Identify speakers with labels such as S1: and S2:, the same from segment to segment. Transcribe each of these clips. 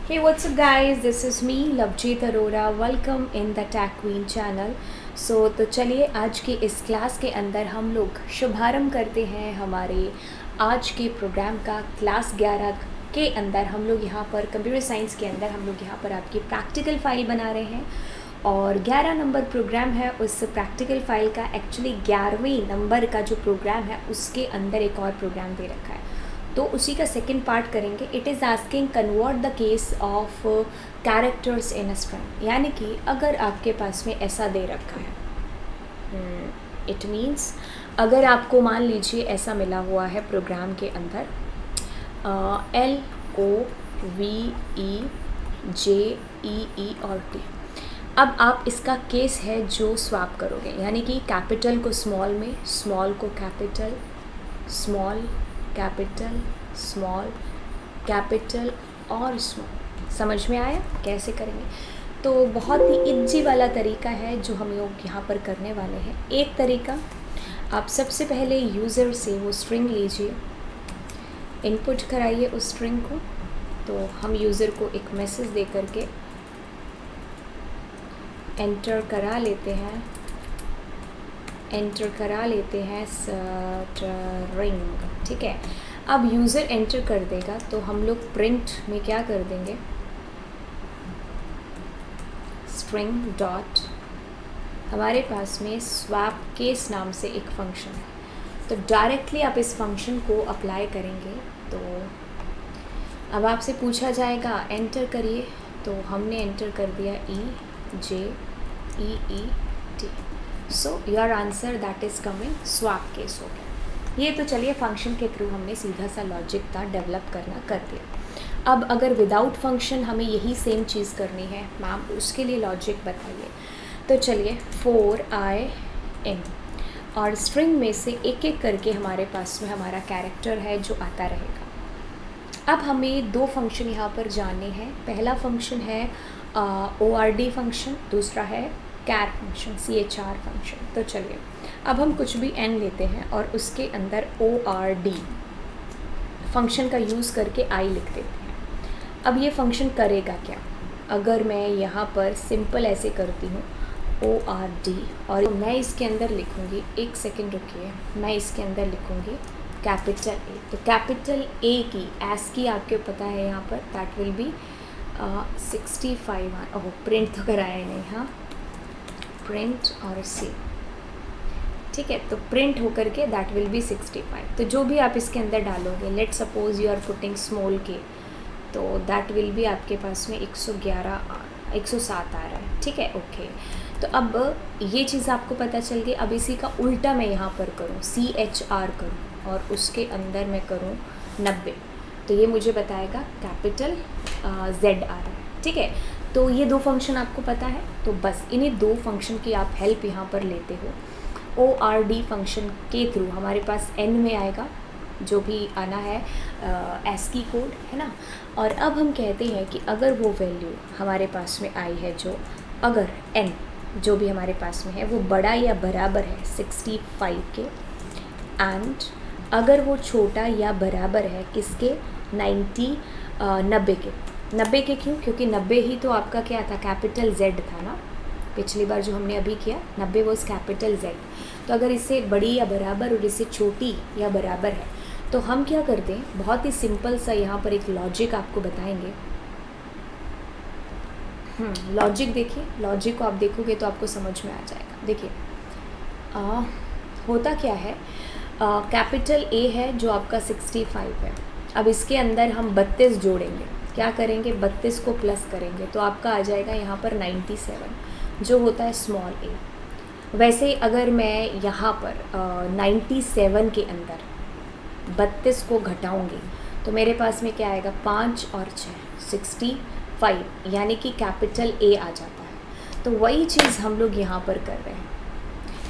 S1: Hey, what's up, guys? This is me, Lovejeet Arora. Welcome in the Tech Queen channel. तो चलिए आज की इस क्लास के अंदर हम लोग शुभारंभ करते हैं हमारे आज के प्रोग्राम का। क्लास 11 के अंदर हम लोग यहाँ पर कंप्यूटर साइंस के अंदर हम लोग यहाँ पर आपकी प्रैक्टिकल फ़ाइल बना रहे हैं और 11 नंबर प्रोग्राम है। उस प्रैक्टिकल फ़ाइल का एक्चुअली 11वें नंबर का जो प्रोग्राम है उसके अंदर एक और प्रोग्राम दे रखा है, तो उसी का सेकंड पार्ट करेंगे। It is asking convert the case of characters in a string, यानी कि अगर आपके पास में ऐसा दे रखा है, इट मीन्स अगर आपको मान लीजिए ऐसा मिला हुआ है प्रोग्राम के अंदर LOVEJEE और T। अब आप इसका केस है जो स्वैप करोगे, यानी कि कैपिटल को स्मॉल में, स्मॉल को capital, small capital, small capital और स्मॉल। समझ में आया कैसे करेंगे? तो बहुत ही इजी वाला तरीका है जो हम लोग यहाँ पर करने वाले हैं। एक तरीका, आप सबसे पहले यूज़र से वो स्ट्रिंग लीजिए, इनपुट कराइए उस स्ट्रिंग को। तो हम यूज़र को एक मैसेज दे करके एंटर करा लेते हैं स्ट्रिंग, ठीक है। अब यूज़र एंटर कर देगा तो हम लोग प्रिंट में क्या कर देंगे, स्ट्रिंग डॉट, हमारे पास में स्वैप केस नाम से एक फंक्शन है, तो डायरेक्टली आप इस फंक्शन को अप्लाई करेंगे। तो अब आपसे पूछा जाएगा एंटर करिए, तो हमने एंटर कर दिया EJEET। So your answer that is coming swap case हो गया। ये तो चलिए फंक्शन के थ्रू हमने सीधा सा लॉजिक था डेवलप करना कर दिया। अब अगर विदाउट फंक्शन हमें यही सेम चीज़ करनी है मैम, उसके लिए लॉजिक बताइए। तो चलिए 4IN और स्ट्रिंग में से एक एक करके हमारे पास में हमारा कैरेक्टर है जो आता रहेगा। अब हमें दो फंक्शन यहाँ पर जानने हैं। पहला फंक्शन है ORD फंक्शन, दूसरा है कैर फंक्शन, CHR फंक्शन। तो चलिए अब हम कुछ भी n लेते हैं और उसके अंदर ORD फंक्शन का यूज़ करके I लिख देते हैं। अब ये फंक्शन करेगा क्या? अगर मैं यहाँ पर सिंपल ऐसे करती हूँ ORD और मैं इसके अंदर लिखूँगी, एक सेकेंड रुकिए, मैं इसके अंदर लिखूँगी कैपिटल A। तो कैपिटल A की एस की आपको पता है यहाँ पर that will be 65। Oh, print तो कराया नहीं, हाँ, प्रिंट और C, ठीक है। तो प्रिंट होकर के दैट विल बी 65। तो जो भी आप इसके अंदर डालोगे, let suppose you are putting small k, तो दैट विल बी आपके पास में 107 आ रहा है, ठीक है, ओके। तो अब ये चीज़ आपको पता चल गई। अब इसी का उल्टा मैं यहाँ पर करूँ, CHR करूँ और उसके अंदर मैं करूँ 90, तो ये मुझे बताएगा कैपिटल Z आ रहा है, ठीक है। तो ये दो फंक्शन आपको पता है, तो बस इन्हीं दो फंक्शन की आप हेल्प यहाँ पर लेते हो। ORD फंक्शन के थ्रू हमारे पास n में आएगा जो भी आना है, ASCII कोड है ना। और अब हम कहते हैं कि अगर वो वैल्यू हमारे पास में आई है, जो अगर n जो भी हमारे पास में है वो बड़ा या बराबर है 65 के, एंड अगर वो छोटा या बराबर है किसके, 90 के। क्यों? क्योंकि 90 ही तो आपका क्या था, कैपिटल Z था ना। पिछली बार जो हमने अभी किया 90 वॉज कैपिटल Z। तो अगर इससे बड़ी या बराबर और इससे छोटी या बराबर है तो हम क्या करते हैं, बहुत ही सिंपल सा यहाँ पर एक लॉजिक आपको बताएंगे। लॉजिक देखिए, लॉजिक को आप देखोगे तो आपको समझ में आ जाएगा। देखिए होता क्या है, कैपिटल A है जो आपका 65 है। अब इसके अंदर हम 32 जोड़ेंगे, क्या करेंगे, 32 को प्लस करेंगे तो आपका आ जाएगा यहाँ पर 97 जो होता है स्मॉल a। वैसे अगर मैं यहाँ पर 97 के अंदर 32 को घटाऊँगी तो मेरे पास में क्या आएगा, 5 और 6 65, यानी कि कैपिटल A आ जाता है। तो वही चीज़ हम लोग यहाँ पर कर रहे हैं।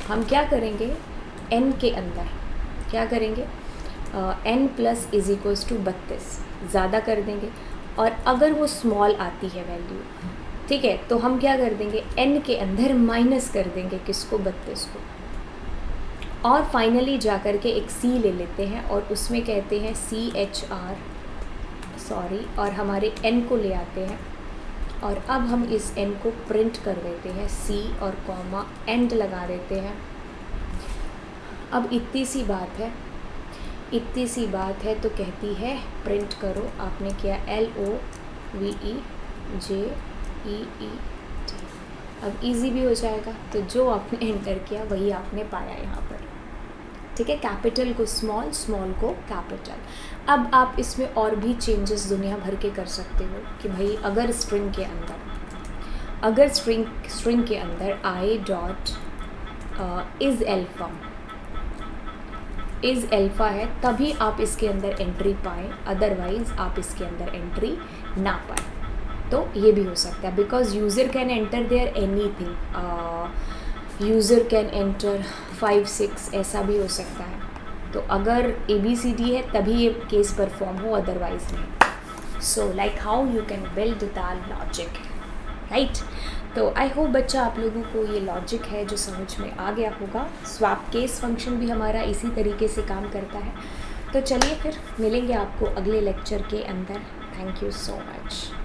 S1: हम क्या करेंगे, n के अंदर क्या करेंगे, n plus is equals to 32 ज़्यादा कर देंगे, और अगर वो स्मॉल आती है वैल्यू, ठीक है, तो हम क्या कर देंगे, n के अंदर माइनस कर देंगे किसको, 32 को, और फाइनली जा कर के एक C ले लेते हैं और उसमें कहते हैं CHR सॉरी, और हमारे n को ले आते हैं और अब हम इस n को प्रिंट कर देते हैं, C और कॉमा एंड लगा देते हैं। अब इतनी सी बात है तो कहती है प्रिंट करो। आपने किया LOVEJEET। अब इजी भी हो जाएगा, तो जो आपने एंटर किया वही आपने पाया यहाँ पर, ठीक है। कैपिटल को स्मॉल, स्मॉल को कैपिटल। अब आप इसमें और भी चेंजेस दुनिया भर के कर सकते हो कि भाई अगर स्ट्रिंग के अंदर आई डॉट इज़ अल्फ़ा है तभी आप इसके अंदर एंट्री पाएँ, अदरवाइज़ आप इसके अंदर एंट्री ना पाएँ। तो ये भी हो सकता है, because user can enter their anything, user can enter 5 6 ऐसा भी हो सकता है। तो अगर ABCD है तभी ये केस परफॉर्म हो, अदरवाइज नहीं। So like how you can build the logic, right. तो आई होप बच्चा आप लोगों को ये लॉजिक है जो समझ में आ गया होगा। स्वैप केस फंक्शन भी हमारा इसी तरीके से काम करता है। तो चलिए फिर मिलेंगे आपको अगले लेक्चर के अंदर। Thank you so much.